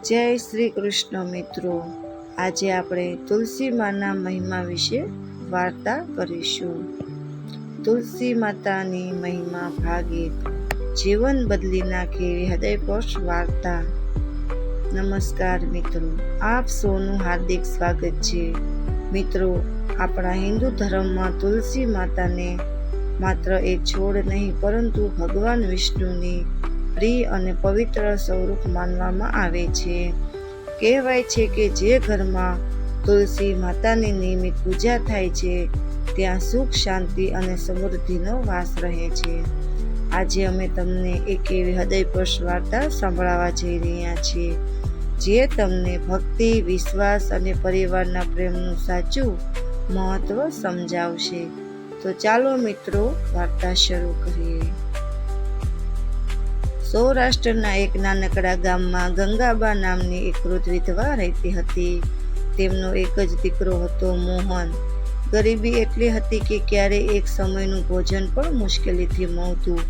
જય શ્રી કૃષ્ણ મિત્રો, આજે આપણે તુલસી માના મહિમા વિશે વાર્તા કરીશું. તુલસી માતાની મહિમા ભાગ 1, જીવન બદલી નાખે એવી હૃદયસ્પર્શ વાર્તા. નમસ્કાર મિત્રો, આપ સૌનું હાર્દિક સ્વાગત છે. મિત્રો, આપણા હિન્દુ ધર્મમાં તુલસી માતાને માત્ર એક છોડ નહીં પરંતુ ભગવાન વિષ્ણુની પ્રિય અને પવિત્ર સ્વરૂપ માનવામાં આવે છે. કહેવાય છે કે જે ઘરમાં તુલસી માતાની નિયમિત પૂજા થાય છે ત્યાં સુખ, શાંતિ અને સમૃદ્ધિનો વાસ રહે છે. આજે અમે તમને એક એવી હૃદયસ્પર્શ વાર્તા સંભળાવવા જઈ રહ્યા છીએ જે તમને ભક્તિ, વિશ્વાસ અને પરિવારના પ્રેમનું સાચું મહત્વ સમજાવશે. તો ચાલો મિત્રો, વાર્તા શરૂ કરીએ. સૌરાષ્ટ્રના એક નાનકડા ગામમાં ગંગાબા નામની એક વૃદ્ધ વિધવા રહેતી હતી. તેમનો એક જ દીકરો હતો, મોહન. ગરીબી એટલી હતી કે ક્યારેય એક સમયનું ભોજન પણ મુશ્કેલીથી મળતું.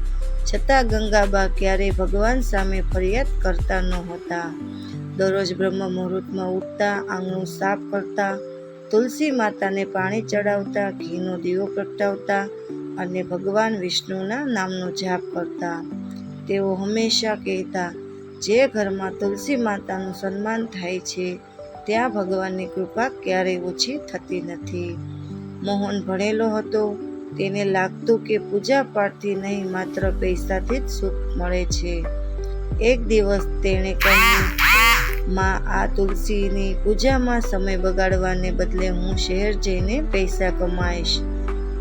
છતાં ગંગાબા ક્યારેય ભગવાન સામે ફરિયાદ કરતા નહોતા. દરરોજ બ્રહ્મ મુહૂર્તમાં ઉઠતા, આંગણું સાફ કરતા, તુલસી માતાને પાણી ચડાવતા, ઘીનો દીવો પ્રગટાવતા અને ભગવાન વિષ્ણુના નામનો જાપ કરતા. તેઓ હંમેશા કહેતા, જે ઘરમાં તુલસી માતાનું સન્માન થાય છે ત્યાં ભગવાનની કૃપા ક્યારેય ઓછી થતી નથી. મોહન ભણેલો હતો. તેને લાગતું કે પૂજા પાઠથી નહીં, માત્ર પૈસાથી જ સુખ મળે છે. એક દિવસ તેણે કહ્યું, માં, આ તુલસીની પૂજામાં સમય બગાડવાને બદલે હું શહેર જઈને પૈસા કમાઈશ.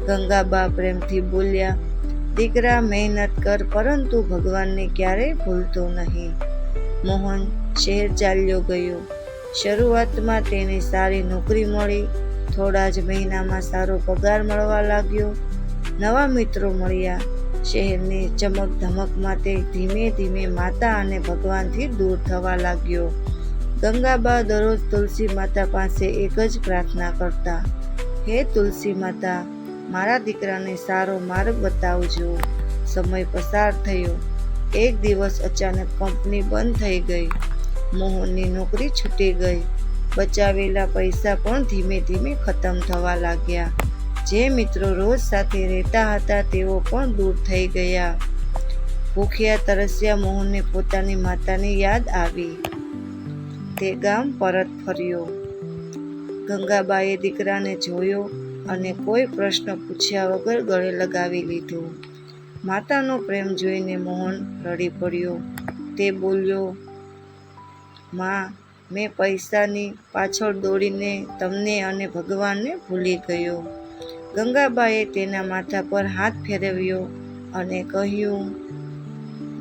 ગંગાબા પ્રેમથી બોલ્યા, દીકરા, મહેનત કર, પરંતુ ભગવાનને ક્યારેય ભૂલતો નહીં. મોહન શહેર ચાલ્યો ગયો. શરૂઆતમાં તેને સારી નોકરી મળી. થોડા જ મહિનામાં સારો પગાર મળવા લાગ્યો. નવા મિત્રો મળ્યા. શહેરની ચમક ધમકમાં તે ધીમે ધીમે માતા અને ભગવાનથી દૂર થવા લાગ્યો. ગંગાબા દરરોજ તુલસી માતા પાસે એક જ પ્રાર્થના કરતા, હે તુલસી માતા, મારા દીકરાને સારો માર્ગ બતાવજો. સમય પસાર થયો. એક દિવસ અચાનક કંપની બંધ થઈ ગઈ. મોહનની નોકરી છૂટી ગઈ. બચાવેલા પૈસા પણ ધીમે ધીમે ખતમ થવા લાગ્યા. જે મિત્રો રોજ સાથે રહેતા હતા તેઓ પણ દૂર થઈ ગયા. ભૂખ્યા તરસ્યા મોહનને પોતાની માતાની યાદ આવી. તે ગામ પરત ફર્યો. ગંગાબાએ દીકરાને જોયો અને કોઈ પ્રશ્ન પૂછ્યા વગર ગળે લગાવી લીધો. માતાનો પ્રેમ જોઈને મોહન રડી પડ્યો. તે બોલ્યો, માં, મેં પૈસાની પાછળ દોડીને તમને અને ભગવાનને ભૂલી ગયો. ગંગાબાએ તેના માથા પર હાથ ફેરવ્યો અને કહ્યું,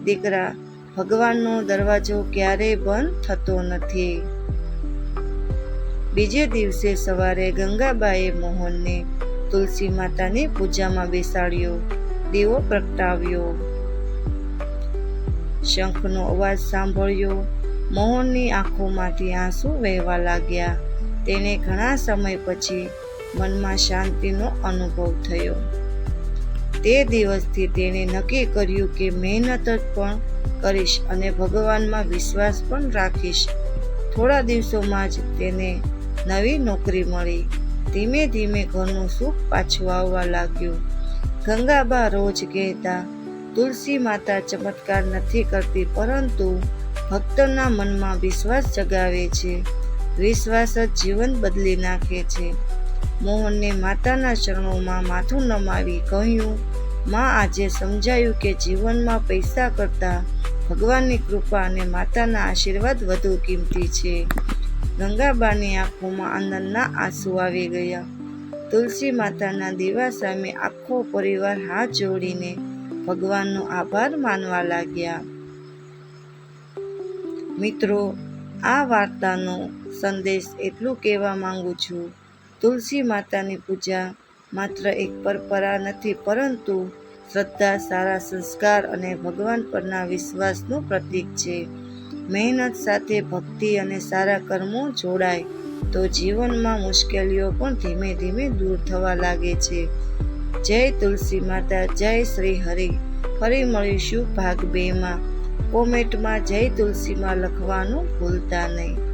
દીકરા, ભગવાનનો દરવાજો ક્યારેય બંધ થતો નથી. બીજે દિવસે સવારે ગંગાબાએ મોહનને તુલસી માતાની પૂજામાં બેસાડ્યો. દીવો પ્રગટાવ્યો. શંખનો અવાજ સાંભળ્યો. મોહનની આંખોમાંથી આંસુ વહેવા લાગ્યા. તેને ઘણા સમય પછી મનમાં શાંતિનો અનુભવ થયો. તે દિવસથી તેણે નક્કી કર્યું કે મહેનત પણ કરીશ અને ભગવાનમાં વિશ્વાસ પણ રાખીશ. થોડા દિવસોમાં જ તેને નવી નોકરી મળી. ધીમે ધીમે ઘરનું સુખ પાછું આવવા લાગ્યું. ગંગાબા રોજ કહેતા, તુલસી માતા ચમત્કાર નથી કરતી, પરંતુ ભક્તના મનમાં વિશ્વાસ જગાવે છે. વિશ્વાસ જ જીવન બદલી નાખે છે. મોહનને માતાના ચરણોમાં માથું નમાવી કહ્યું, માં, આજે સમજાયું કે જીવનમાં પૈસા કરતાં ભગવાનની કૃપા અને માતાના આશીર્વાદ વધુ કિંમતી છે. ગંગાબાની આંખોમાં આનંદના આંસુ આવી ગયા. તુલસી માતાના દીવા સામે આખો પરિવાર હાથ જોડીને ભગવાનનો આભાર માનવા લાગ્યા. મિત્રો, આ વાર્તાનો સંદેશ એટલું કહેવા માંગુ છું, તુલસી માતાની પૂજા માત્ર એક પરંપરા નથી, પરંતુ શ્રદ્ધા, સારા સંસ્કાર અને ભગવાન પરના વિશ્વાસનું પ્રતીક છે. મહેનત સાથે ભક્તિ અને સારા કર્મો જોડાય તો જીવનમાં મુશ્કેલીઓ પણ ધીમે ધીમે દૂર થવા લાગે છે. જય તુલસી માતા, જય શ્રી હરિ. ફરી મળીશું ભાગ 2માં. કોમેન્ટમાં જય તુલસીમાં લખવાનું ભૂલતા નહીં.